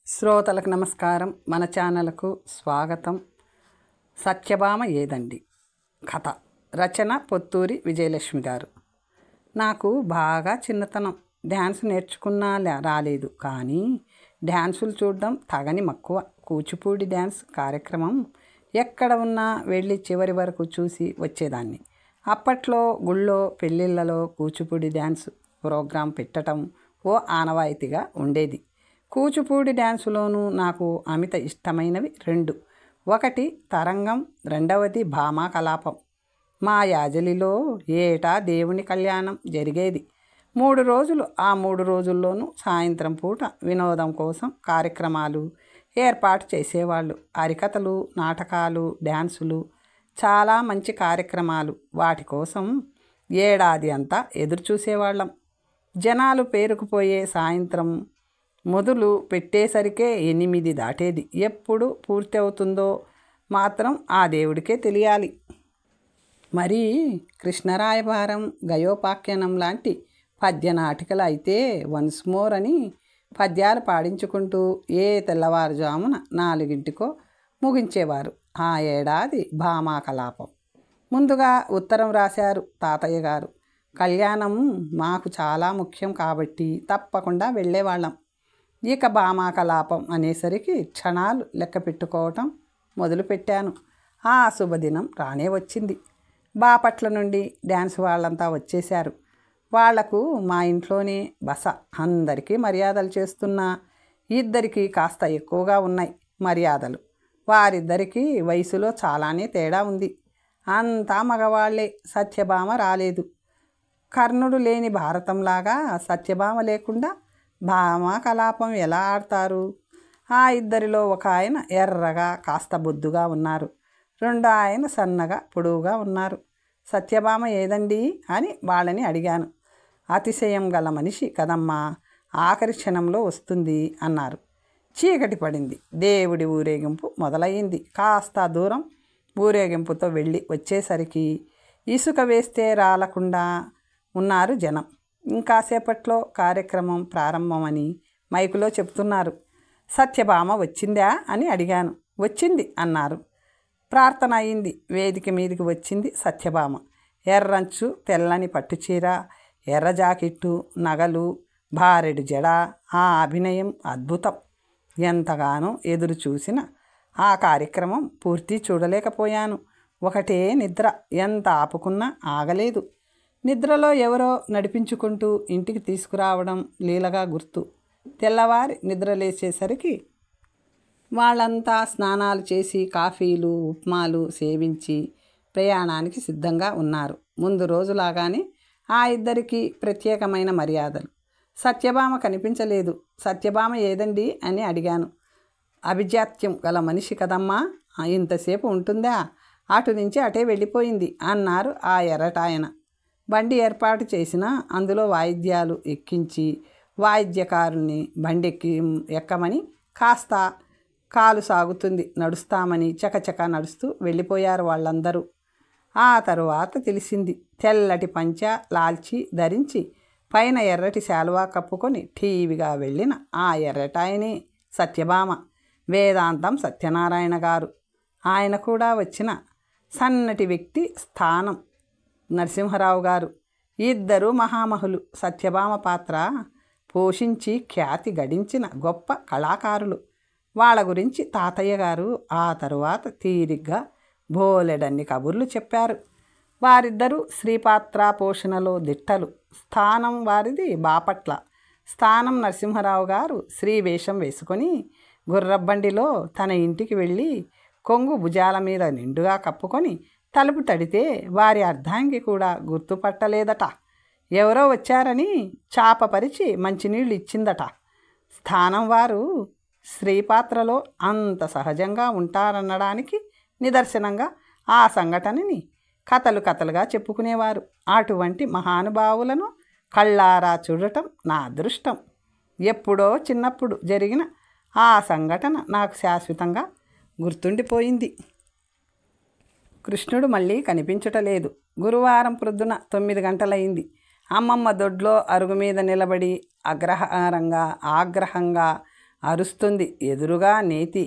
శ్రోతలకు నమస్కారం. మన ఛానల్కు స్వాగతం. సత్యభామ ఏదండి కథ. రచన పొత్తూరి విజయలక్ష్మి గారు. నాకు బాగా చిన్నతనం. డ్యాన్స్ నేర్చుకున్నా రాలేదు, కానీ డ్యాన్సులు చూడడం తగని మక్కువ. కూచిపూడి డ్యాన్స్ కార్యక్రమం ఎక్కడ ఉన్నా వెళ్ళి చివరి వరకు చూసి వచ్చేదాన్ని. అప్పట్లో గుళ్ళో పెళ్ళిళ్ళలో కూచిపూడి డ్యాన్స్ ప్రోగ్రాం పెట్టడం ఓ ఆనవాయితీగా ఉండేది. కూచిపూడి డ్యాన్సులోనూ నాకు అమిత ఇష్టమైనవి రెండు. ఒకటి తరంగం, రెండవది భామా కలాపం. మా యాజలిలో ఏటా దేవుని కళ్యాణం జరిగేది. 3 రోజులు. ఆ 3 రోజుల్లోనూ సాయంత్రం పూట వినోదం కోసం కార్యక్రమాలు ఏర్పాటు చేసేవాళ్ళు. హరికథలు, నాటకాలు, డ్యాన్సులు, చాలా మంచి కార్యక్రమాలు. వాటి కోసం ఏడాది అంతా ఎదురు చూసేవాళ్ళం. జనాలు పేరుకుపోయే సాయంత్రం మొదలు పెట్టేసరికే 8 దాటేది. ఎప్పుడు పూర్తి అవుతుందో మాత్రం ఆ దేవుడికే తెలియాలి. మరి కృష్ణరాయభారం, గయోపాఖ్యానం లాంటి పద్య నాటికలు అయితే వన్స్ మోర్ అని పద్యాలు పాడించుకుంటూ ఏ తెల్లవారుజామున 4 ముగించేవారు. ఆ ఏడాది భామా కలాపం. ముందుగా ఉత్తరం రాశారు తాతయ్య గారు. కళ్యాణం మాకు చాలా ముఖ్యం కాబట్టి తప్పకుండా వెళ్ళేవాళ్ళం. ఇక భామా కలాపం అనేసరికి క్షణాలు లెక్క పెట్టుకోవటం మొదలుపెట్టాను. ఆ శుభదినం రానే వచ్చింది. బాపట్ల నుండి డ్యాన్స్ వాళ్ళంతా వచ్చేశారు. వాళ్లకు మా ఇంట్లోనే బస. అందరికీ మర్యాదలు చేస్తున్నా ఇద్దరికి కాస్త ఎక్కువగా ఉన్నాయి మర్యాదలు. వారిద్దరికీ వయసులో చాలానే తేడా ఉంది. అంతా మగవాళ్లే. సత్యభామ రాలేదు. కర్ణుడు లేని భారతంలాగా సత్యభామ లేకుండా భామా కలాపం ఎలా ఆడతారు? ఆ ఇద్దరిలో ఒక ఆయన ఎర్రగా కాస్త బొద్దుగా ఉన్నారు. రెండో ఆయన సన్నగా పొడవుగా ఉన్నారు. సత్యభామ ఏదండి అని వాళ్ళని అడిగాను. అతిశయం గల మనిషి కదమ్మా, ఆఖరి క్షణంలో వస్తుంది అన్నారు. చీకటి పడింది. దేవుడి ఊరేగింపు మొదలయ్యింది. కాస్త దూరం ఊరేగింపుతో వెళ్ళి వచ్చేసరికి ఇసుక వేస్తే రాలకుండా ఉన్నారు జనం. ఇంకాసేపట్లో కార్యక్రమం ప్రారంభమని మైకులో చెప్తున్నారు. సత్యభామ వచ్చిందా అని అడిగాను. వచ్చింది అన్నారు. ప్రార్థన అయింది. వేదిక మీదకి వచ్చింది సత్యభామ. ఎర్రంచు తెల్లని పట్టుచీర, ఎర్ర జాకెట్టు, నగలు, భారెడు జడ. ఆ అభినయం అద్భుతం. ఎంతగానో ఎదురు చూసిన ఆ కార్యక్రమం పూర్తి చూడలేకపోయాను. ఒకటే నిద్ర. ఎంత ఆపుకున్నా ఆగలేదు. నిద్రలో ఎవరో నడిపించుకుంటూ ఇంటికి తీసుకురావడం లీలగా గుర్తు. తెల్లవారి నిద్రలేచేసరికి వాళ్ళంతా స్నానాలు చేసి కాఫీలు, ఉప్మాలు సేవించి ప్రయాణానికి సిద్ధంగా ఉన్నారు. ముందు రోజులాగానే ఆ ఇద్దరికి ప్రత్యేకమైన మర్యాదలు. సత్యభామ కనిపించలేదు. సత్యభామ ఏదండి అని అడిగాను. అభిజాత్యం గల మనిషి కదమ్మా, ఇంతసేపు ఉంటుందా? అటు నుంచి అటే వెళ్ళిపోయింది అన్నారు ఆ ఎర్రటాయన. బండి ఏర్పాటు చేసినా అందులో వాయిద్యాలు ఎక్కించి వాయిద్యకారుల్ని బండి ఎక్కమని, కాస్త కాలు సాగుతుంది నడుస్తామని చకచక నడుస్తూ వెళ్ళిపోయారు వాళ్ళందరూ. ఆ తరువాత తెలిసింది. తెల్లటి పంచ లాల్చి ధరించి పైన ఎర్రటి శాలువా కప్పుకొని ఠీవిగా వెళ్ళిన ఆ ఎర్రటాయనే సత్యభామ. వేదాంతం సత్యనారాయణ గారు. ఆయన కూడా వచ్చిన సన్నటి వ్యక్తి స్థానం నరసింహరావు గారు. ఇద్దరు మహామహులు. సత్యభామ పాత్ర పోషించి ఖ్యాతి గడించిన గొప్ప కళాకారులు. వాళ్ళ గురించి తాతయ్య గారు ఆ తరువాత తీరిగ్గా బోలెడన్ని కబుర్లు చెప్పారు. వారిద్దరూ శ్రీపాత్ర పోషణలో దిట్టలు. స్థానం వారిది బాపట్ల. స్థానం నరసింహరావు గారు శ్రీ వేషం వేసుకొని గుర్రబండిలో తన ఇంటికి వెళ్ళి కొంగు భుజాల మీద నిండుగా కప్పుకొని తలుపు తడితే వారి అర్ధాంగి కూడా గుర్తుపట్టలేదట. ఎవరో వచ్చారని చాపపరిచి మంచినీళ్ళు ఇచ్చిందట. స్థానం వారు శ్రీపాత్రలో అంత సహజంగా ఉంటారనడానికి నిదర్శనంగా ఆ సంఘటనని కథలుగా చెప్పుకునేవారు. అటువంటి మహానుభావులను కళ్ళారా చూడటం నా అదృష్టం. ఎప్పుడో చిన్నప్పుడు జరిగిన ఆ సంఘటన నాకు శాశ్వతంగా గుర్తుండిపోయింది. కృష్ణుడు మళ్ళీ కనిపించటలేదు. గురువారం ప్రొద్దున 9 గంటలైంది. అమ్మమ్మ దొడ్లో అరుగు మీద నిలబడి ఆగ్రహంగా అరుస్తుంది. ఎదురుగా నేతి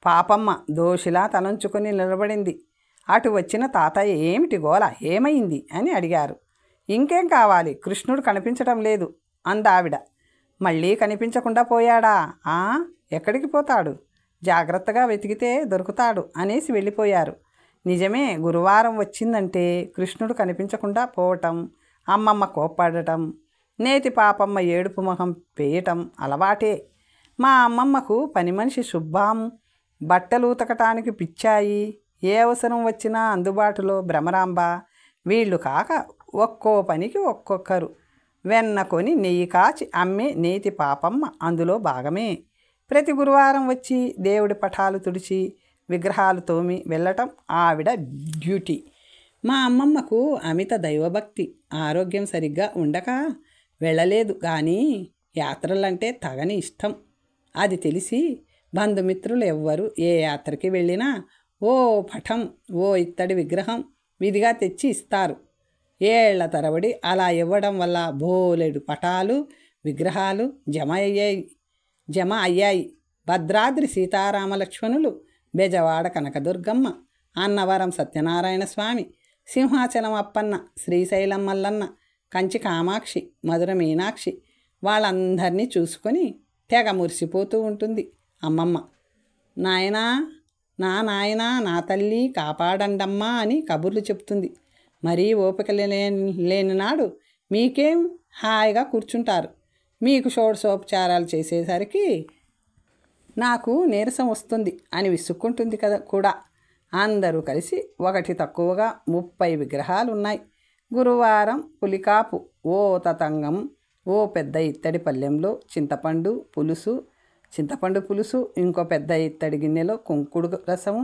పాపమ్మ దోషిలా తలంచుకొని నిలబడింది. అటు వచ్చిన తాతయ్య ఏమిటి గోల, ఏమైంది అని అడిగారు. ఇంకేం కావాలి, కృష్ణుడు కనిపించడం లేదు అందావిడ. మళ్ళీ కనిపించకుండా పోయాడా? ఎక్కడికి పోతాడు, జాగ్రత్తగా వెతికితే దొరుకుతాడు అనేసి వెళ్ళిపోయారు. నిజమే, గురువారం వచ్చిందంటే కృష్ణుడు కనిపించకుండా పోవటం, అమ్మమ్మ కోప్పడటం, నేతి పాపమ్మ ఏడుపు మొహం పేయటం అలవాటే. మా అమ్మమ్మకు పని మనిషి సుబ్బాం, బట్టలు ఉతకటానికి పిచ్చాయి, ఏ అవసరం వచ్చినా అందుబాటులో భ్రమరాంబ, వీళ్ళు కాక ఒక్కో పనికి ఒక్కొక్కరు. వెన్న కొని నెయ్యి కాచి అమ్మే నేతి పాపమ్మ అందులో భాగమే. ప్రతి గురువారం వచ్చి దేవుడి పటాలు తుడిచి విగ్రహాలు తోమి వెళ్ళటం ఆవిడ డ్యూటీ. మా అమ్మమ్మకు అమిత దైవభక్తి. ఆరోగ్యం సరిగ్గా ఉండక వెళ్ళలేదు, కానీ యాత్రలంటే తగని ఇష్టం. అది తెలిసి బంధుమిత్రులు ఎవ్వరు ఏ యాత్రకి వెళ్ళినా ఓ పటం, ఓ ఇత్తడి విగ్రహం విధిగా తెచ్చి ఇస్తారు. ఏళ్ల తరబడి అలా ఇవ్వడం వల్ల బోలెడు పటాలు విగ్రహాలు జమ అయ్యాయి. భద్రాద్రి సీతారామలక్ష్మణులు, బెజవాడ కనకదుర్గమ్మ, అన్నవరం సత్యనారాయణ స్వామి, సింహాచలం అప్పన్న, శ్రీశైలం మల్లన్న, కంచి కామాక్షి, మధుర మీనాక్షి, వాళ్ళందరినీ చూసుకొని తెగ మురిసిపోతూ ఉంటుంది అమ్మమ్మ. నాయనా నా తల్లి కాపాడండమ్మా అని కబుర్లు చెప్తుంది. మరీ ఓపిక లేని నాడు మీకేం హాయిగా కూర్చుంటారు. మీకు షోడశోపచారాలు చేసేసరికి నాకు నీరసం వస్తుంది అని విసుక్కుంటుంది కదా కూడా. అందరూ కలిసి ఒకటి తక్కువగా 30 విగ్రహాలు ఉన్నాయి. గురువారం పులికాపు, ఓ తతంగం, ఓ పెద్ద ఇత్తడి పళ్ళెంలో చింతపండు పులుసు, ఇంకో పెద్ద ఇత్తడి గిన్నెలో కుంకుడు రసము.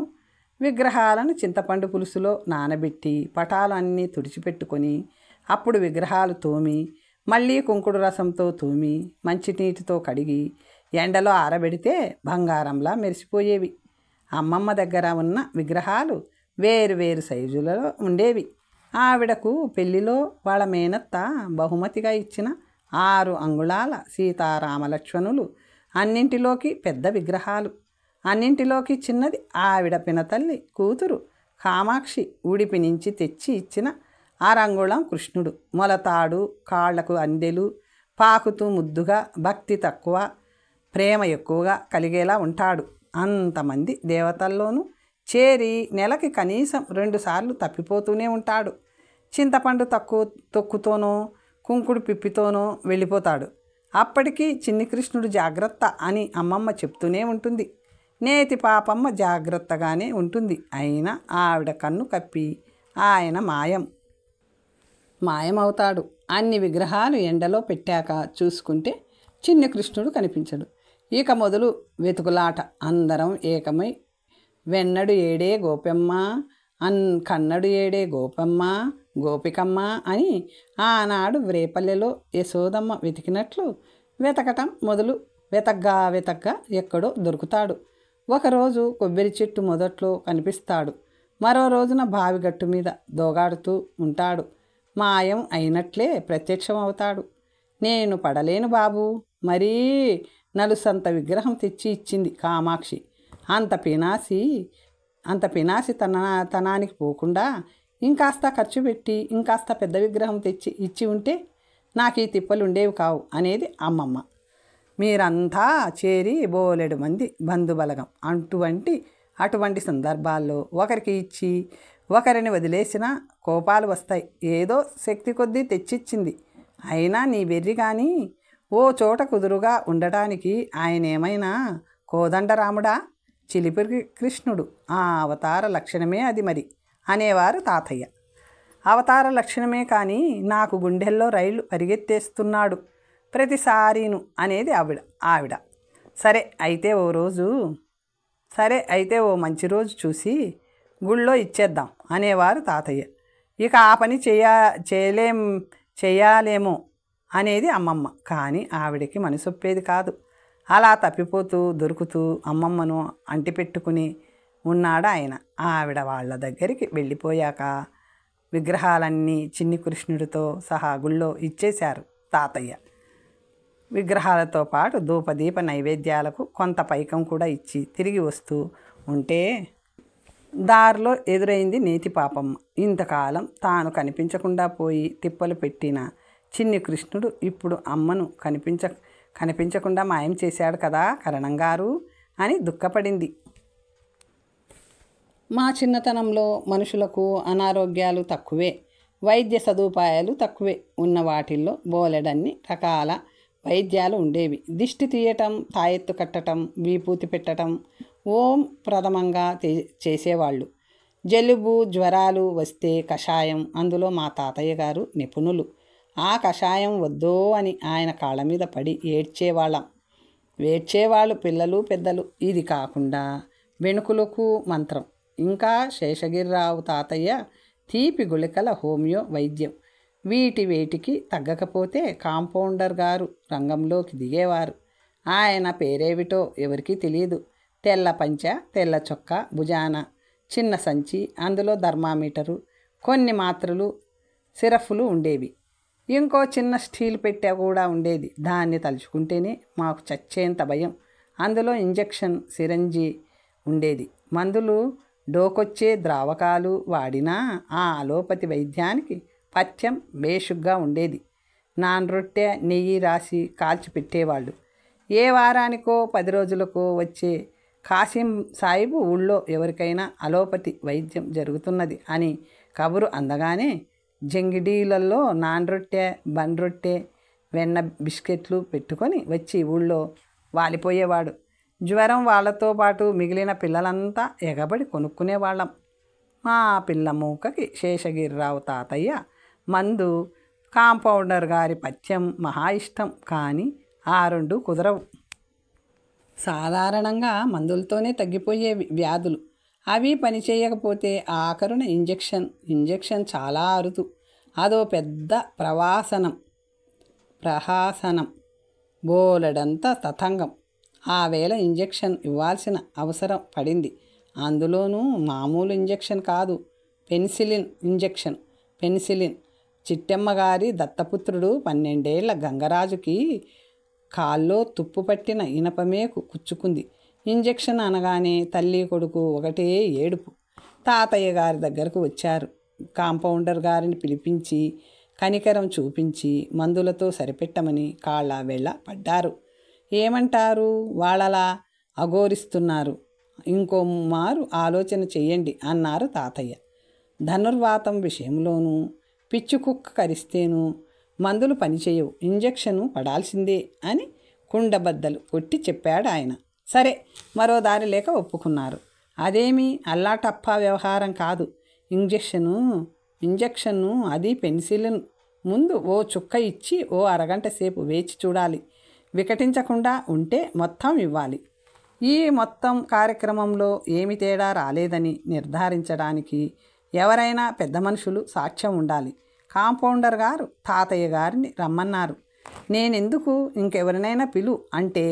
విగ్రహాలను చింతపండు పులుసులో నానబెట్టి పటాలు అన్నీ తుడిచిపెట్టుకొని అప్పుడు విగ్రహాలు తోమి మళ్ళీ కుంకుడు రసంతో తోమి మంచినీటితో కడిగి ఎండలో ఆరబెడితే బంగారంలా మెరిసిపోయేవి. అమ్మమ్మ దగ్గర ఉన్న విగ్రహాలు వేరు సైజులలో ఉండేవి. ఆవిడకు పెళ్లిలో వాళ్ళ మేనత్త బహుమతిగా ఇచ్చిన 6 అంగుళాల సీతారామలక్ష్మణులు అన్నింటిలోకి పెద్ద విగ్రహాలు. అన్నింటిలోకి చిన్నది ఆవిడ పినతల్లి కూతురు కామాక్షి ఉడిపి నుంచి తెచ్చి ఇచ్చిన 6 అంగుళం కృష్ణుడు. మొలతాడు, కాళ్లకు అందెలు, పాకుతూ ముద్దుగా, భక్తి తక్కువ ప్రేమ ఎక్కువగా కలిగేలా ఉంటాడు. అంతమంది దేవతల్లోనూ చేరి నెలకి కనీసం 2 సార్లు తప్పిపోతూనే ఉంటాడు. చింతపండు తొక్కుతోనో కుంకుడు పిప్పితోనో వెళ్ళిపోతాడు. అప్పటికీ చిన్ని కృష్ణుడు జాగ్రత్త అని అమ్మమ్మ చెప్తూనే ఉంటుంది. నేతి పాపమ్మ జాగ్రత్తగానే ఉంటుంది. అయినా ఆవిడ కన్ను కప్పి ఆయన మాయమవుతాడు. అన్ని విగ్రహాలు ఎండలో పెట్టాక చూసుకుంటే చిన్ని కృష్ణుడు కనిపించడు. ఇక మొదలు వెతుకులాట. అందరం ఏకమై వెన్నడు ఏడే గోపెమ్మ, కన్నడు ఏడే గోపికమ్మ అని ఆనాడు వ్రేపల్లెలో యశోదమ్మ వెతికినట్లు వెతకటం మొదలు. వెతగ్గా ఎక్కడో దొరుకుతాడు. ఒకరోజు కొబ్బరి చెట్టు మొదట్లో కనిపిస్తాడు. మరో రోజున బావిగట్టు మీద దోగాడుతూ ఉంటాడు. మాయం అయినట్లే ప్రత్యక్షం అవుతాడు. నేను పడలేను బాబు, మరీ నలుసంత విగ్రహం తెచ్చి ఇచ్చింది కామాక్షి. అంత పినాసి తనానికి పోకుండా ఇంకాస్త ఖర్చు పెట్టి ఇంకాస్త పెద్ద విగ్రహం తెచ్చి ఇచ్చి ఉంటే నాకు ఈ తిప్పలు ఉండేవి కావు అనేది అమ్మమ్మ. మీరంతా చేరి బోలెడు మంది బంధుబలగం. అటువంటి సందర్భాల్లో ఒకరికి ఇచ్చి ఒకరిని వదిలేసినా కోపాలు వస్తాయి. ఏదో శక్తి కొద్దీ తెచ్చిచ్చింది. అయినా నీ వెర్రి కానీ ఓ చోట కుదురుగా ఉండటానికి ఆయనేమైనా కోదండరాముడా, చిలిపిరి కృష్ణుడు, ఆ అవతార లక్షణమే అది మరి అనేవారు తాతయ్య. అవతార లక్షణమే కానీ నాకు గుండెల్లో రైళ్లు పరిగెత్తేస్తున్నాడు ప్రతిసారీను అనేది ఆవిడ. సరే అయితే ఓ మంచి రోజు చూసి గుళ్ళో ఇచ్చేద్దాం అనేవారు తాతయ్య. ఇక ఆ పని చేయాలేమో అనేది అమ్మమ్మ. కానీ ఆవిడకి మనసొప్పేది కాదు. అలా తప్పిపోతూ దొరుకుతూ అమ్మమ్మను అంటిపెట్టుకుని ఉన్నాడు ఆయన. ఆవిడ వాళ్ళ దగ్గరికి వెళ్ళిపోయాక విగ్రహాలన్నీ చిన్ని కృష్ణుడితో సహా గుళ్ళో ఇచ్చేశారు తాతయ్య. విగ్రహాలతో పాటు ధూపదీప నైవేద్యాలకు కొంత పైకం కూడా ఇచ్చి తిరిగి వస్తూ ఉంటే దారిలో ఎదురైంది నేతి పాపమ్మ. ఇంతకాలం తాను కనిపించకుండా పోయి తిప్పలు పెట్టిన చిన్ని కృష్ణుడు ఇప్పుడు అమ్మను కనిపించకుండా మాయం చేశాడు కదా కరణంగారు అని దుఃఖపడింది. మా చిన్నతనంలో మనుషులకు అనారోగ్యాలు తక్కువే, వైద్య సదుపాయాలు తక్కువే. ఉన్న వాటిల్లో బోలెడన్ని రకాల వైద్యాలు ఉండేవి. దిష్టి తీయటం, తాయెత్తు కట్టడం, విభూతి పెట్టడం ఓం ప్రథమంగా చేసేవాళ్ళు. జలుబు జ్వరాలు వస్తే కషాయం, అందులో మా తాతయ్య గారు నిపుణులు. ఆ కషాయం వద్దో అని ఆయన కాళ్ళ మీద పడి ఏడ్చేవాళ్ళు పిల్లలు పెద్దలు. ఇది కాకుండా వెణుకులకు మంత్రం, ఇంకా శేషగిరిరావు తాతయ్య తీపి గుళికల హోమియో వైద్యం. వేటికి తగ్గకపోతే కాంపౌండర్ గారు రంగంలోకి దిగేవారు. ఆయన పేరేమిటో ఎవరికీ తెలియదు. తెల్ల పంచ, తెల్ల చొక్కా, భుజాన చిన్న సంచి, అందులో థర్మామీటరు, కొన్ని మాత్రలు, సిరఫ్లు ఉండేవి. ఇంకో చిన్న స్టీల్ పెట్టె కూడా ఉండేది. దాన్ని తలుచుకుంటేనే మాకు చచ్చేంత భయం. అందులో ఇంజెక్షన్ సిరంజి ఉండేది. మందులు డోకొచ్చే ద్రావకాలు వాడినా ఆ అలోపతి వైద్యానికి పథ్యం బేషుగ్గా ఉండేది. నాన్రొట్టె నెయ్యి రాసి కాల్చి పెట్టేవాళ్ళు. ఏ వారానికో 10 రోజులకో వచ్చే కాసిం సాహిబు ఊళ్ళో ఎవరికైనా అలోపతి వైద్యం జరుగుతున్నది అని కబురు అందగానే జంగిడీలలో నాన్రొట్టె, బన్రొట్టె, వెన్న బిస్కెట్లు పెట్టుకొని వచ్చి ఊళ్ళో వాలిపోయేవాడు. జ్వరం వాళ్ళతో పాటు మిగిలిన పిల్లలంతా ఎగబడి కొనుక్కునేవాళ్ళం. మా పిల్ల మూకకి శేషగిరిరావు తాతయ్య మందు, కాంపౌండర్ గారి పథ్యం మహా ఇష్టం. కానీ ఆ రెండు కుదరవు. సాధారణంగా మందులతోనే తగ్గిపోయేవి వ్యాధులు. అవి పనిచేయకపోతే ఆఖరున ఇంజెక్షన్ చాలా అరుదు. అదో పెద్ద ప్రహాసనం, బోలెడంత తతంగం. ఆ వేళ ఇంజెక్షన్ ఇవ్వాల్సిన అవసరం పడింది. అందులోనూ మామూలు ఇంజెక్షన్ కాదు, పెన్సిలిన్. చిట్టెమ్మగారి దత్తపుత్రుడు 12 ఏళ్ల గంగరాజుకి కాల్లో తుప్పు పట్టిన ఇనపమేకు కుచ్చుకుంది. ఇంజెక్షన్ అనగానే తల్లి కొడుకు ఒకటే ఏడుపు. తాతయ్య గారి దగ్గరకు వచ్చారు. కాంపౌండర్ గారిని పిలిపించి కనికరం చూపించి మందులతో సరిపెట్టమని కాళ్ళ వెళ్ళ పడ్డారు. ఏమంటారు, వాళ్ళలా అఘోరిస్తున్నారు, ఇంకో మారు ఆలోచన చెయ్యండి అన్నారు తాతయ్య. ధనుర్వాతం విషయంలోనూ పిచ్చుకుక్క కరిస్తేనూ మందులు పనిచేయవు, ఇంజెక్షను పడాల్సిందే అని కుండబద్దలు కొట్టి చెప్పాడు ఆయన. సరే, మరో దారి లేక ఒప్పుకున్నారు. అదేమీ అల్లాటప్పా వ్యవహారం కాదు. ఇంజెక్షను అది పెన్సిలిన్. ముందు ఓ చుక్క ఇచ్చి ఓ అరగంట సేపు వేచి చూడాలి. వికటించకుండా ఉంటే మొత్తం ఇవ్వాలి. ఈ మొత్తం కార్యక్రమంలో ఏమి తేడా రాలేదని నిర్ధారించడానికి ఎవరైనా పెద్ద మనుషులు సాక్ష్యం ఉండాలి. కాంపౌండర్ గారు తాతయ్య గారిని రమ్మన్నారు. నేనెందుకు, ఇంకెవరినైనా పిలు అంటే,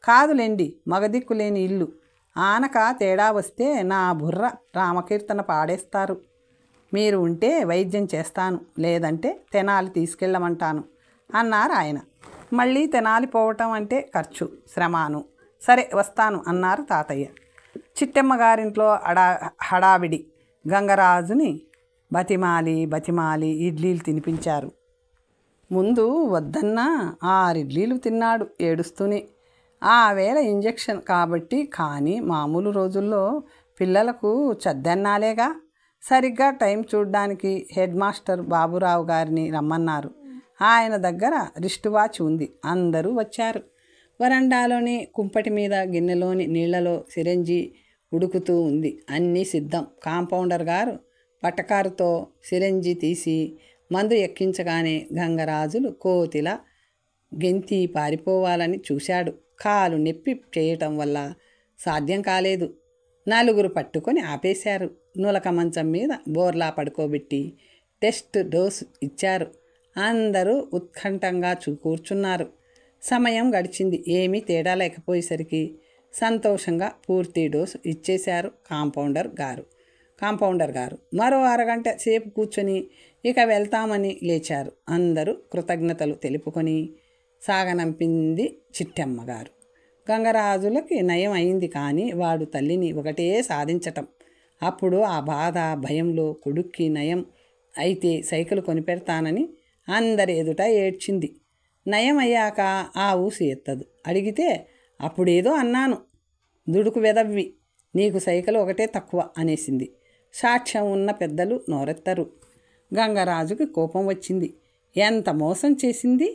కాదులేండి, మగదిక్కు లేని ఇల్లు, ఆనక తేడా వస్తే నా బుర్ర రామకీర్తన పాడేస్తారు. మీరు ఉంటే వైద్యం చేస్తాను, లేదంటే తెనాలి తీసుకెళ్ళమంటాను అన్నారు ఆయన. మళ్ళీ తెనాలి పోవటం అంటే ఖర్చు, శ్రమాను. సరే వస్తాను అన్నారు తాతయ్య. చిట్టెమ్మ గారింట్లో హడావిడి. గంగరాజుని బతిమాలి ఇడ్లీలు తినిపించారు. ముందు వద్దన్నా 6 ఇడ్లీలు తిన్నాడు ఏడుస్తూనే. ఆ వేళ ఇంజెక్షన్ కాబట్టి. కానీ మామూలు రోజుల్లో పిల్లలకు చద్దన్నాలేగా. సరిగ్గా టైం చూడ్డానికి హెడ్ మాస్టర్ బాబురావు గారిని రమ్మన్నారు. ఆయన దగ్గర రిస్ట్ వాచ్ ఉంది. అందరూ వచ్చారు. వరండాలోని కుంపటి మీద గిన్నెలోని నీళ్లలో సిరంజి ఉడుకుతూ ఉంది. అన్నీ సిద్ధం. కాంపౌండర్ గారు పటకారుతో సిరంజి తీసి మందు ఎక్కించగానే గంగరాజులు కోతిలా గెంతి పారిపోవాలని చూశాడు. కాలు నొప్పి చేయటం వల్ల సాధ్యం కాలేదు. 4 పట్టుకొని ఆపేశారు. నులక మంచం మీద బోర్లా పడుకోబెట్టి టెస్ట్ డోసు ఇచ్చారు. అందరూ ఉత్కంఠంగా కూర్చున్నారు. సమయం గడిచింది. ఏమీ తేడా లేకపోయేసరికి సంతోషంగా పూర్తి డోసు ఇచ్చేశారు కాంపౌండర్ గారు. మరో అరగంట సేపు కూర్చొని ఇక వెళ్తామని లేచారు. అందరూ కృతజ్ఞతలు తెలుపుకొని సాగనంపింది చిట్టమ్మగారు. గంగరాజులకి నయం అయింది, కానీ వాడు తల్లిని ఒకటే సాధించటం. అప్పుడు ఆ బాధ భయంలో కొడుక్కి నయం అయితే సైకిల్ కొనిపెడతానని అందరి ఎదుట ఏడ్చింది. నయం అయ్యాక ఆ ఊసి ఎత్తదు. అడిగితే అప్పుడేదో అన్నాను, దుడుకు వెదవ్వి, నీకు సైకిల్ ఒకటే తక్కువ అనేసింది. సాక్ష్యం ఉన్న పెద్దలు నోరెత్తరు. గంగరాజుకి కోపం వచ్చింది. ఎంత మోసం చేసింది!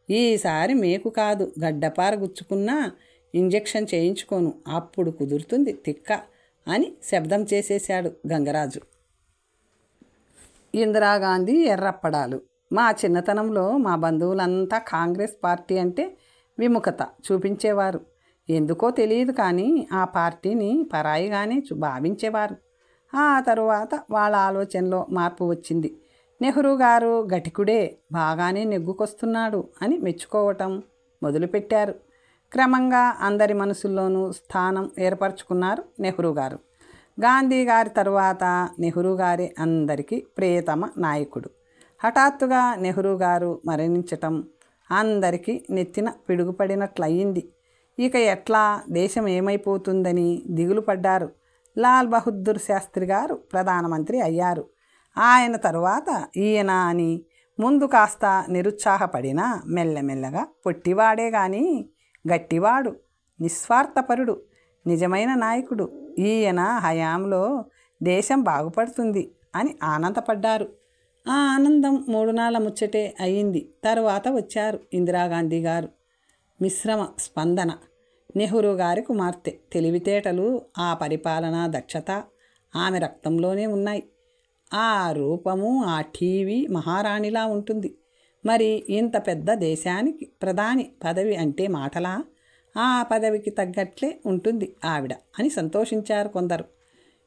ఈసారి మేకు కాదు, గడ్డపార గుచ్చుకున్నా ఇంజెక్షన్ చేయించుకోను, అప్పుడు కుదురుతుంది తిక్క అని శబ్దం చేసేశాడు గంగరాజు. ఇందిరాగాంధీ ఎర్రప్పడాలు. మా చిన్నతనంలో మా బంధువులంతా కాంగ్రెస్ పార్టీ అంటే విముఖత చూపించేవారు. ఎందుకో తెలియదు, కానీ ఆ పార్టీని పరాయిగానే భావించేవారు. ఆ తరువాత వాళ్ళ ఆలోచనలో మార్పు వచ్చింది. నెహ్రూ గారు గటికుడే, బాగానే నెగ్గుకొస్తున్నాడు అని మెచ్చుకోవటం మొదలుపెట్టారు. క్రమంగా అందరి మనసుల్లోనూ స్థానం ఏర్పరచుకున్నారు నెహ్రూ గారు. గాంధీ గారి తరువాత నెహ్రూ గారే అందరికీ ప్రియతమ నాయకుడు. హఠాత్తుగా నెహ్రూ గారు మరణించటం అందరికీ నెత్తిన పిడుగుపడినట్లయింది. ఇక ఎట్లా, దేశం ఏమైపోతుందని దిగులు పడ్డారు. లాల్ బహదూర్ శాస్త్రి గారు ప్రధానమంత్రి అయ్యారు. ఆయన తరువాత ఈయన అని ముందు కాస్త నిరుత్సాహపడినా మెల్లమెల్లగా పొట్టివాడే కానీ గట్టివాడు, నిస్వార్థపరుడు, నిజమైన నాయకుడు, ఈయన హయాంలో దేశం బాగుపడుతుంది అని ఆనందపడ్డారు. ఆ ఆనందం 3 నాళ్ళ ముచ్చటే అయింది. తరువాత వచ్చారు ఇందిరాగాంధీ గారు. మిశ్రమ స్పందన. నెహ్రూ గారి కుమార్తె. తెలివితేటలు, ఆ పరిపాలనా దక్షత ఆమె రక్తంలోనే ఉన్నాయి. ఆ రూపము, ఆ టీవీ మహారాణిలా ఉంటుంది. మరి ఇంత పెద్ద దేశానికి ప్రధాని పదవి అంటే మాటలా? ఆ పదవికి తగ్గట్లే ఉంటుంది ఆవిడ అని సంతోషించారు కొందరు.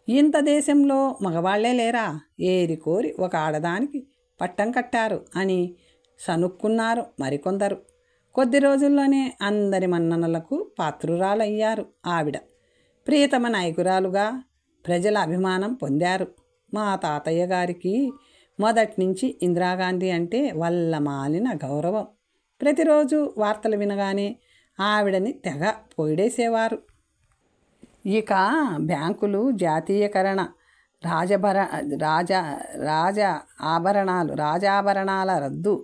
ఇంత దేశంలో మగవాళ్లే లేరా, ఏరి కోరి ఒక ఆడదానికి పట్టం కట్టారు అని సనుక్కున్నారు మరికొందరు. కొద్ది రోజుల్లోనే అందరి మన్ననలకు పాత్రురాలయ్యారు ఆవిడ. ప్రియతమ నాయకురాలుగా ప్రజల అభిమానం పొందారు. మా తాతయ్య గారికి మొదటి నుంచి ఇందిరాగాంధీ అంటే వల్లమాలిన గౌరవం. ప్రతిరోజు వార్తలు వినగానే ఆవిడని తెగ పొగిడేసేవారు. ఇక బ్యాంకులు జాతీయకరణ, రాజాభరణాల రద్దు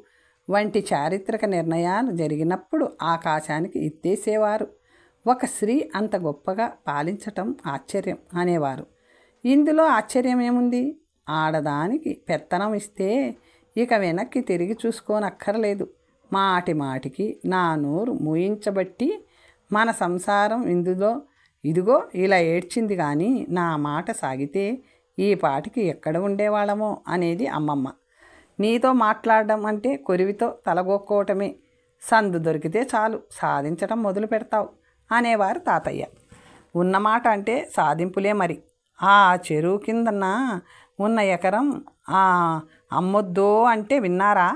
వంటి చారిత్రక నిర్ణయాలు జరిగినప్పుడు ఆకాశానికి ఎత్తేసేవారు. ఒక స్త్రీ అంత గొప్పగా పాలించటం ఆశ్చర్యం అనేవారు. ఇందులో ఆశ్చర్యం ఏముంది? ఆడదానికి పెత్తనం ఇస్తే ఇక వెనక్కి తిరిగి చూసుకోనక్కర్లేదు. మాటి మాటికి నా నోరు మూయించబట్టి మన సంసారం ఇదిగో ఇలా ఏడ్చింది, కానీ నా మాట సాగితే ఈ పాటికి ఎక్కడ ఉండేవాళ్ళమో అనేది అమ్మమ్మ. నీతో మాట్లాడడం అంటే కొరివితో తలగొక్కోవటమే, సందు దొరికితే చాలు సాధించటం మొదలు పెడతావు అనేవారు తాతయ్య. ఉన్నమాట అంటే సాధింపులే మరి. ఆ చెరువు కిందన ఉన్న ఎకరం అమ్మొద్దో అంటే విన్నారా?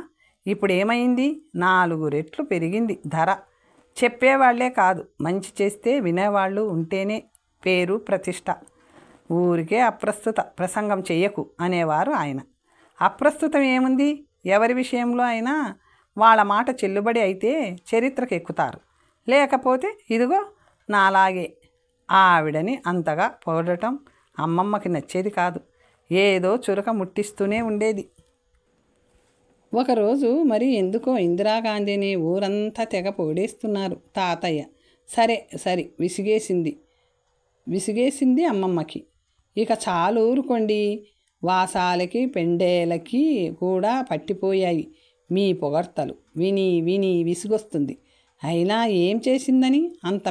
ఇప్పుడు ఏమైంది? 4 రెట్లు పెరిగింది ధర. చెప్పేవాళ్లే కాదు, మంచి చేస్తే వినేవాళ్ళు ఉంటేనే పేరు ప్రతిష్ట. ఊరికే అప్రస్తుత ప్రసంగం చెయ్యకు అనేవారు ఆయన. అప్రస్తుతం ఏముంది? ఎవరి విషయంలో అయినా వాళ్ళ మాట చెల్లుబడి అయితే చరిత్రకు ఎక్కుతారు. లేకపోతే ఇదిగో నాలాగే. ఆవిడని అంతగా పొగడటం అమ్మమ్మకి నచ్చేది కాదు. ఏదో చురక ముట్టిస్తూనే ఉండేది. ఒకరోజు మరి ఎందుకో ఇందిరాగాంధీని ఊరంతా తెగ పొగిడేస్తున్నారు తాతయ్య. సరే విసిగేసింది అమ్మమ్మకి. ఇక చాలు ఊరుకోండి, వాసాలకి పెండేలకి కూడా పట్టిపోయాయి మీ పొగడ్తలు. విని విసుగొస్తుంది. అయినా ఏం చేసిందని అంత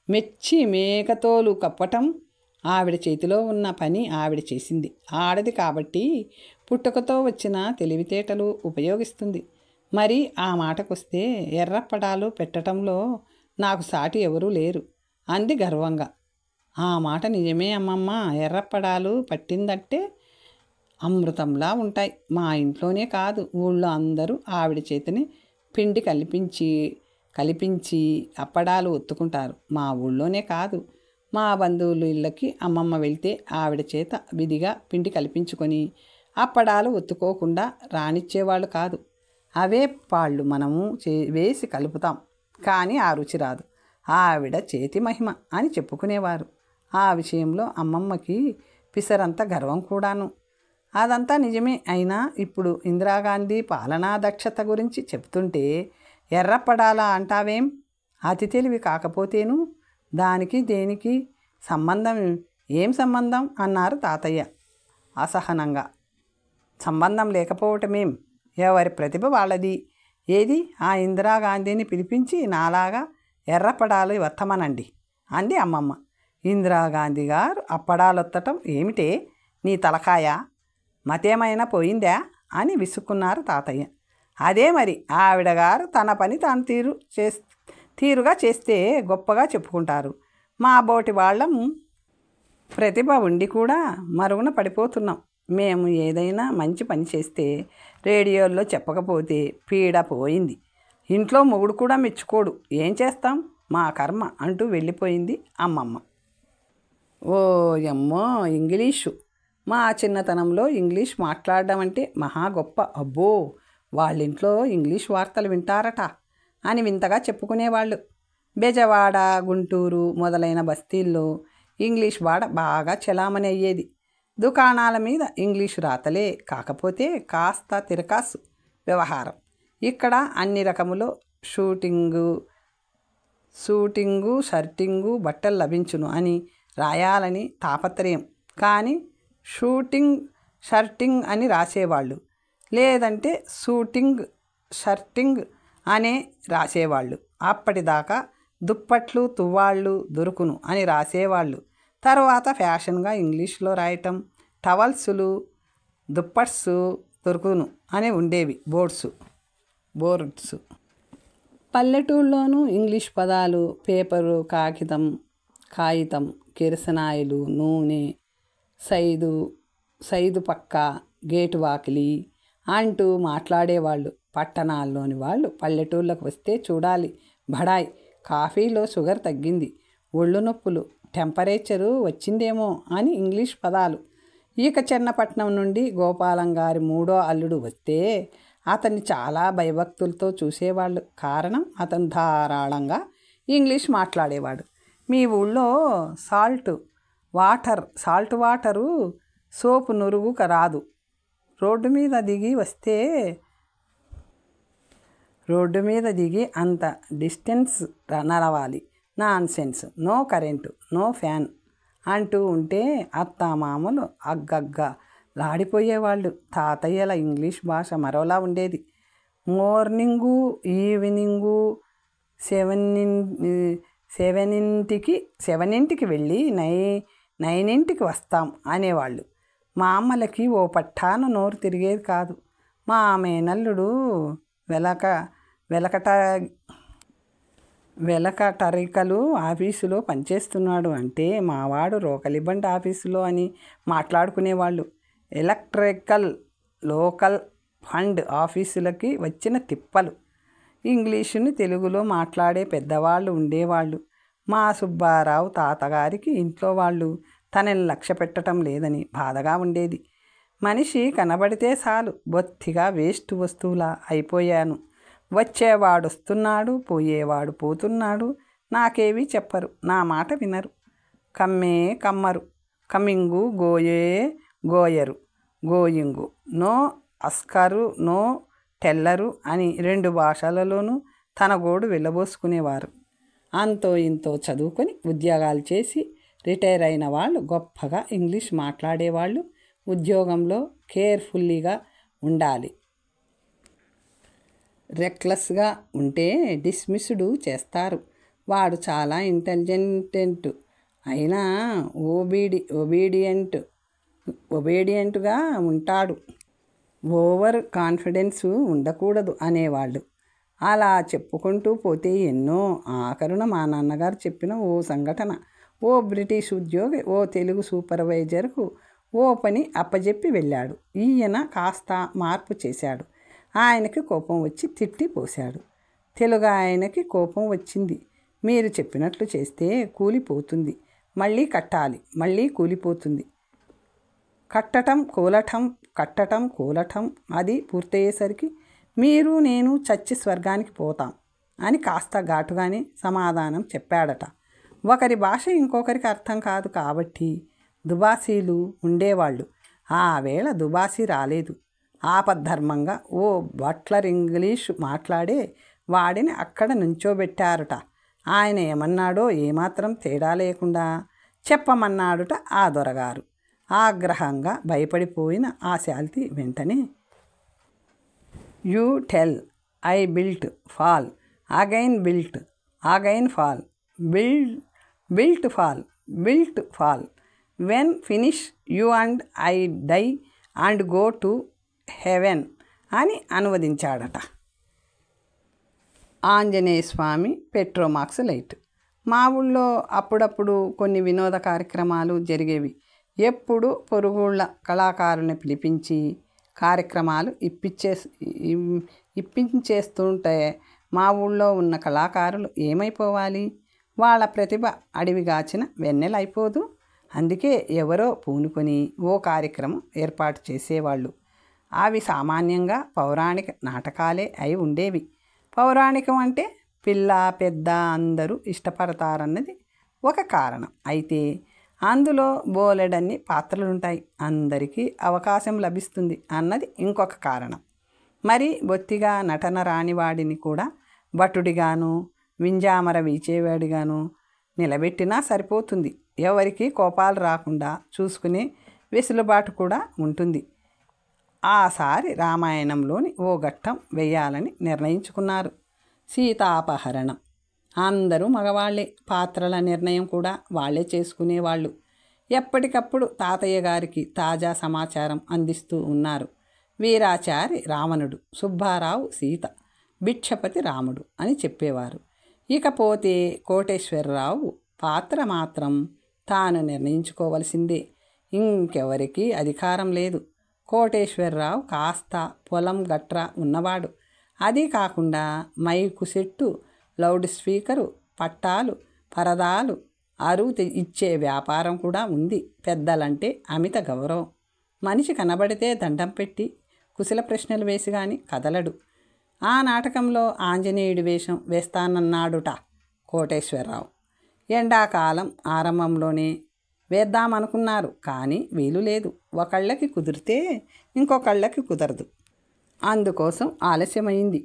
మెచ్చి మేకతోలు కప్పటం? ఆవిడ చేతిలో ఉన్న పని ఆవిడ చేసింది. ఆడది కాబట్టి పుట్టుకతో వచ్చిన తెలివితేటలు ఉపయోగిస్తుంది. మరి ఆ మాటకొస్తే ఎర్రప్పడాలు పెట్టడంలో నాకు సాటి ఎవరూ లేరు అంది గర్వంగా. ఆ మాట నిజమే అమ్మమ్మ. ఎర్రప్పడాలు పట్టిందంటే అమృతంలా ఉంటాయి. మా ఇంట్లోనే కాదు, ఊళ్ళో అందరూ ఆవిడ చేతిని పిండి కలిపించి అప్పడాలు ఒత్తుకుంటారు. మా ఊళ్ళోనే కాదు, మా బంధువులు ఇళ్ళకి అమ్మమ్మ వెళ్తే ఆవిడ చేత విధిగా పిండి కల్పించుకొని అప్పడాలు ఒత్తుకోకుండా రానిచ్చేవాళ్ళు కాదు. అవే పాళ్ళు మనము వేసి కలుపుతాం, కానీ ఆ రుచి రాదు. ఆవిడ చేతి మహిమ అని చెప్పుకునేవారు. ఆ విషయంలో అమ్మమ్మకి పిసరంత గర్వం కూడాను. అదంతా నిజమే. అయినా ఇప్పుడు ఇందిరాగాంధీ పాలనా దక్షత గురించి చెప్తుంటే ఎర్రపడాలా అంటావేం? అతి తెలివి కాకపోతేను దానికి దేనికి సంబంధం? ఏం సంబంధం అన్నారు తాతయ్య అసహనంగా. సంబంధం లేకపోవటమేం? ఎవరి ప్రతిభ వాళ్ళది. ఏది ఆ ఇందిరాగాంధీని పిలిపించి నాలాగా ఎర్రపడాలు వత్తమనండి అంది అమ్మమ్మ. ఇందిరాగాంధీ గారు అప్పడాలొత్తటం ఏమిటే నీ తలకాయ? మతేమైనా పోయిందా అని విసుక్కున్నారు తాతయ్య. అదే మరి, ఆవిడ గారు తన పని తాను తీరుగా చేస్తే గొప్పగా చెప్పుకుంటారు. మా బోటి వాళ్ళం ప్రతిభ ఉండి కూడా మరుగున పడిపోతున్నాం. మేము ఏదైనా మంచి పని చేస్తే రేడియోల్లో చెప్పకపోతే పీడ పోయింది. ఇంట్లో మొగుడు కూడా మెచ్చుకోడు. ఏం చేస్తాం, మా కర్మ అంటూ వెళ్ళిపోయింది అమ్మమ్మ. ఓ యమ్మో, ఇంగ్లీషు! మా చిన్నతనంలో ఇంగ్లీష్ మాట్లాడడం అంటే మహా గొప్ప. అబ్బో, వాళ్ళింట్లో ఇంగ్లీష్ వార్తలు వింటారట అని వింతగా చెప్పుకునేవాళ్ళు. బెజవాడ, గుంటూరు మొదలైన బస్తీల్లో ఇంగ్లీష్ వాడ బాగా చలామణి అయ్యేది. దుకాణాల మీద ఇంగ్లీషు రాతలే కాకపోతే కాస్త తిరకాసు వ్యవహారం. ఇక్కడ అన్ని రకములో షూటింగు షర్టింగు బట్టలు లభించును అని రాయాలని తాపత్రయం. కానీ షూటింగ్ షర్టింగ్ అని రాసేవాళ్ళు, లేదంటే షూటింగ్ షర్టింగ్ అనే రాసేవాళ్ళు. అప్పటిదాకా దుప్పట్లు తువ్వాళ్ళు దొరుకును అని రాసేవాళ్ళు. తర్వాత ఫ్యాషన్గా ఇంగ్లీష్లో రాయటం. టవల్సులు దుప్పట్స్ దొరుకును అని ఉండేవి బోర్డ్స్. పల్లెటూళ్ళలోనూ ఇంగ్లీష్ పదాలు పేపరు, కాగితం, కిరసనాయిలు, నూనె, సైదు పక్క, గేటు వాకిలి అంటూ మాట్లాడేవాళ్ళు. పట్టణాల్లోని వాళ్ళు పల్లెటూళ్ళకు వస్తే చూడాలి బడాయ్, కాఫీలో షుగర్ తగ్గింది, ఒళ్ళు నొప్పులు, టెంపరేచరు వచ్చిందేమో అని ఇంగ్లీష్ పదాలు. ఇక చెన్నపట్నం నుండి గోపాలం గారి 3వ అల్లుడు వస్తే అతన్ని చాలా భయభక్తులతో చూసేవాళ్ళు. కారణం, అతను ధారాళంగా ఇంగ్లీష్ మాట్లాడేవాడు. మీ ఊళ్ళో సాల్ట్ వాటరు సోపు నురుగు రాదు. రోడ్డు మీద దిగి అంత డిస్టెన్స్ నడవాలి. Nonsense, no current, no fan అంటూ ఉంటే అత్తామామలు లాడిపోయేవాళ్ళు. తాతయ్యల ఇంగ్లీష్ భాష మరోలా ఉండేది. మార్నింగు, ఈవినింగు 7ంటికి వెళ్ళి 9ంటికి వస్తాం అనేవాళ్ళు. మా అమ్మలకి ఓ పట్టాన నోరు తిరిగేది కాదు. మా మేనల్లుడు వెలకటరికలు ఆఫీసులో పనిచేస్తున్నాడు అంటే మావాడు రోకలిబండి ఆఫీసులో అని మాట్లాడుకునేవాళ్ళు. ఎలక్ట్రికల్ లోకల్ ఫండ్ ఆఫీసులకి వచ్చిన తిప్పలు. ఇంగ్లీషుని తెలుగులో మాట్లాడే పెద్దవాళ్ళు ఉండేవాళ్ళు. మా సుబ్బారావు తాతగారికి ఇంట్లో వాళ్ళు తనని లక్ష్య పెట్టడం లేదని బాధగా ఉండేది. మనిషి కనబడితే చాలు బొత్తిగా వేస్ట్ వస్తువులా అయిపోయాను. వచ్చేవాడు వస్తున్నాడు, పోయేవాడు పోతున్నాడు, నాకేవీ చెప్పరు, నా మాట వినరు. కమ్మరు, కమింగు గోయరు, గోయింగు, నో అస్కరు, నో టెల్లరు అని 2 భాషలలోనూ తన గోడు వెళ్ళబోసుకునేవారు. అంతో ఇంతో చదువుకొని ఉద్యోగాలు చేసి రిటైర్ అయిన వాళ్ళు గొప్పగా ఇంగ్లీష్ మాట్లాడేవాళ్ళు. ఉద్యోగంలో కేర్ఫుల్లీగా ఉండాలి. రెక్లెస్గా ఉంటే డిస్మిస్డ్ చేస్తారు. వాడు చాలా ఇంటెలిజెంట్ అయినా ఒబీడియంట్గా ఉంటాడు. ఓవర్ కాన్ఫిడెన్స్ ఉండకూడదు అనేవాళ్ళు. అలా చెప్పుకుంటూ పోతే ఎన్నో. ఆఖరున మా నాన్నగారు చెప్పిన ఓ సంఘటన. ఓ బ్రిటిష్ ఉద్యోగి ఓ తెలుగు సూపర్వైజర్కు ఓ పని అప్పజెప్పి వెళ్ళాడు. ఈయన కాస్త మార్పు చేశాడు. ఆయనకి కోపం వచ్చి తిట్టి పోశాడు. తెలుగు ఆయనకి కోపం వచ్చింది. మీరు చెప్పినట్లు చేస్తే కూలిపోతుంది, మళ్ళీ కట్టాలి, మళ్ళీ కూలిపోతుంది, కట్టటం కూలటం అది పూర్తయ్యేసరికి మీరు నేను చచ్చి స్వర్గానికి పోతాం అని కాస్త ఘాటుగానే సమాధానం చెప్పాడట. ఒకరి భాష ఇంకొకరికి అర్థం కాదు కాబట్టి దుబాసీలు ఉండేవాళ్ళు. ఆ వేళ దుబాసీ రాలేదు. ఆపద్ధర్మంగా ఓ బట్లర్ ఇంగ్లీషు మాట్లాడే వాడిని అక్కడ నుంచోబెట్టారట. ఆయన ఏమన్నాడో ఏమాత్రం తేడా లేకుండా చెప్పమన్నాడుట ఆ దొరగారు. ఆగ్రహంగా భయపడిపోయిన ఆ శాల్తీ వెంటనే, you tell, I built fall, again built, again fall, built fall, built fall, when finish you and I die and go to heaven అని అనువదించాడట. Anjaneya Swami Petromax light. మా ఊళ్ళో అప్పుడప్పుడు కొన్ని వినోద కార్యక్రమాలు జరిగేవి. ఎప్పుడు పొరుగుళ్ళ కళాకారుల్ని పిలిపించి కార్యక్రమాలు ఇప్పించేస్తుంటే మా ఊళ్ళో ఉన్న కళాకారులు ఏమైపోవాలి? వాళ్ళ ప్రతిభ అడవిగాచిన వెన్నెలైపోదు. అందుకే ఎవరో పూనుకొని ఓ కార్యక్రమం ఏర్పాటు చేసేవాళ్ళు. అవి సామాన్యంగా పౌరాణిక నాటకాలే అయి ఉండేవి. పౌరాణికం అంటే పిల్ల పెద్ద అందరూ ఇష్టపడతారన్నది ఒక కారణం. అయితే అందులో బోలెడన్ని పాత్రలుంటాయి, అందరికీ అవకాశం లభిస్తుంది అన్నది ఇంకొక కారణం. మరి బొత్తిగా నటన రానివాడిని కూడా భటుడిగాను వింజామర వీచేవాడిగాను నిలబెట్టినా సరిపోతుంది. ఎవరికి కోపాలు రాకుండా చూసుకునే వెసులుబాటు కూడా ఉంటుంది. ఆసారి రామాయణంలోని ఓ ఘట్టం వేయాలని నిర్ణయించుకున్నారు. సీతాపహరణం. అందరూ మగవాళ్లే. పాత్రల నిర్ణయం కూడా వాళ్లే చేసుకునేవాళ్ళు. ఎప్పటికప్పుడు తాతయ్య గారికి తాజా సమాచారం అందిస్తూ ఉన్నారు. వీరాచారి రావణుడు, సుబ్బారావు సీత, భిక్షపతి రాముడు అని చెప్పేవారు. ఇకపోతే కోటేశ్వరరావు పాత్ర మాత్రం తాను నిర్ణయించుకోవలసిందే. ఇంకెవరికీ అధికారం లేదు. కోటేశ్వరరావు కాస్త పొలం గట్రా ఉన్నవాడు. అది కాకుండా మైకు సెట్టు, లౌడ్ స్పీకరు, పట్టాలు, పరదాలు అరువు ఇచ్చే వ్యాపారం కూడా ఉంది. పెద్దలంటే అమిత గౌరవం. మనిషి కనబడితే దండం పెట్టి కుశల ప్రశ్నలు వేసి గాని కదలడు. ఆ నాటకంలో ఆంజనేయుడి వేషం వేస్తానన్నాడుట కోటేశ్వరరావు. ఎండాకాలం ఆరంభంలోనే వేద్దామనుకున్నారు. కానీ వీలు లేదు. ఒకళ్ళకి కుదిరితే ఇంకొకళ్ళకి కుదరదు. అందుకోసం ఆలస్యమైంది.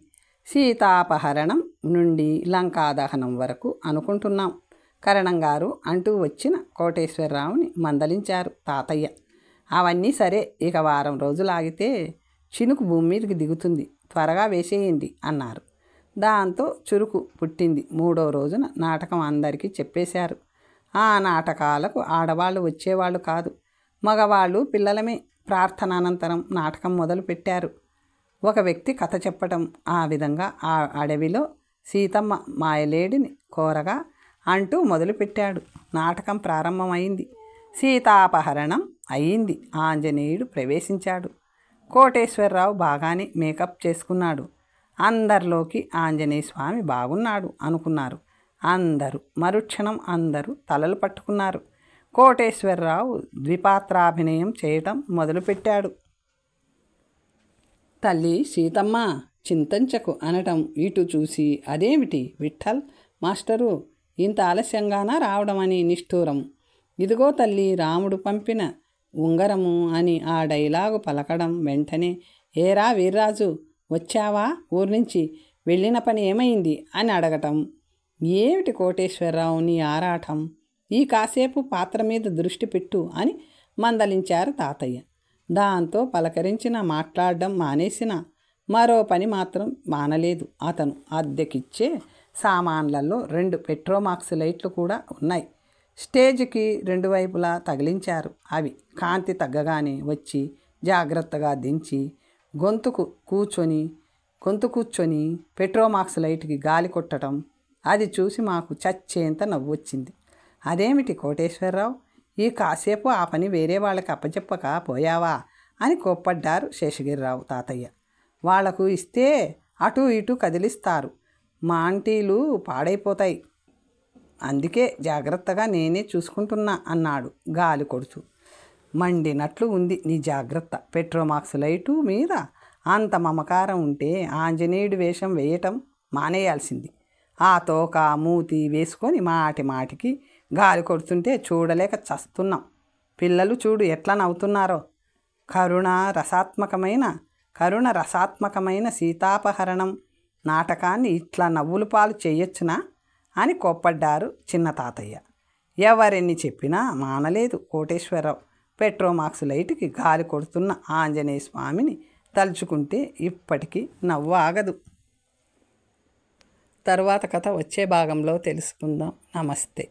సీతాపహరణం నుండి లంకాదహనం వరకు అనుకుంటున్నాం కరణంగారు అంటూ వచ్చిన కోటేశ్వరరావుని మందలించారు తాతయ్య. అవన్నీ సరే, ఇక వారం రోజులాగితే చినుకు భూమి మీదకి దిగుతుంది, త్వరగా వేసేయండి అన్నారు. దాంతో చురుకు పుట్టింది. 3వ రోజున నాటకం అందరికీ చెప్పేశారు. ఆ నాటకాలకు ఆడవాళ్ళు వచ్చేవాళ్ళు కాదు, మగవాళ్ళు పిల్లలమే. ప్రార్థన అనంతరం నాటకం మొదలుపెట్టారు. ఒక వ్యక్తి కథ చెప్పటం. ఆ విధంగా ఆ అడవిలో సీతమ్మ మాయలేడిని కోరగా అంటూ మొదలుపెట్టాడు. నాటకం ప్రారంభమైంది. సీతాపహరణం అయింది. ఆంజనేయుడు ప్రవేశించాడు. కోటేశ్వరరావు బాగానే మేకప్ చేసుకున్నాడు. అందరిలోకి ఆంజనేయ స్వామి బాగున్నాడు అనుకున్నారు అందరూ. మరుక్షణం అందరూ తలలు పట్టుకున్నారు. కోటేశ్వరరావు ద్విపాత్రాభినయం చేయటం మొదలుపెట్టాడు. తల్లి సీతమ్మ చింతంచకు అనటం ఇటు చూసి, అదేమిటి విఠల్ మాస్టరు ఇంత ఆలస్యంగానా రావడమని నిష్ఠూరం. ఇదిగో తల్లి రాముడు పంపిన ఉంగరము అని ఆ డైలాగు పలకడం. వెంటనే, ఏరా వీర్రాజు వచ్చావా ఊరి నుంచి? వెళ్ళిన పని ఏమైంది అని అడగటం. ఏమిటి కోటేశ్వరరావు నీ ఆరాటం? ఈ కాసేపు పాత్ర మీద దృష్టి పెట్టు అని మందలించారు తాతయ్య. దాంతో పలకరించిన మాట్లాడడం మానేసిన మరో పని మాత్రం మానలేదు. అతను అద్దెకిచ్చే సామాన్లలో 2 పెట్రోమాక్స్ లైట్లు కూడా ఉన్నాయి. స్టేజ్కి 2 వైపులా తగిలించారు. అవి కాంతి తగ్గగానే వచ్చి జాగ్రత్తగా దించి గొంతు కూర్చొని పెట్రోమాక్స్ లైట్కి గాలి కొట్టడం. అది చూసి మాకు చచ్చేంత నవ్వొచ్చింది. అదేమిటి కోటేశ్వరరావు, ఈ కాసేపు ఆ పని వేరే వాళ్ళకి అప్పచెప్పక పోయావా అని కోప్పడ్డారు శేషగిరిరావు తాతయ్య. వాళ్లకు ఇస్తే అటు ఇటు కదిలిస్తారు, మా ఆంటీలు పాడైపోతాయి, అందుకే జాగ్రత్తగా నేనే చూసుకుంటున్నా అన్నాడు గాలి కొడుతూ. మండినట్లు ఉంది నీ జాగ్రత్త. పెట్రోమాక్స్ లైటు మీద అంత మమకారం ఉంటే ఆంజనేయుడి వేషం వేయటం మానేయాల్సింది. ఆ తోక మూతి వేసుకొని మాటి మాటికి గాలి కొడుతుంటే చూడలేక చస్తున్నాం. పిల్లలు చూడు ఎట్లా నవ్వుతున్నారో. కరుణ రసాత్మకమైన సీతాపహరణం నాటకాన్ని ఇట్లా నవ్వులు పాలు చేయొచ్చునా అని కోప్పడ్డారు చిన్న తాతయ్య. ఎవరెన్ని చెప్పినా మానలేదు కోటేశ్వరరావు. పెట్రోమాక్స్ లైట్కి గాలి కొడుతున్న ఆంజనేయ స్వామిని తలుచుకుంటే ఇప్పటికీ నవ్వు ఆగదు. తరువాత కథ వచ్చే భాగంలో తెలుసుకుందాం. నమస్తే.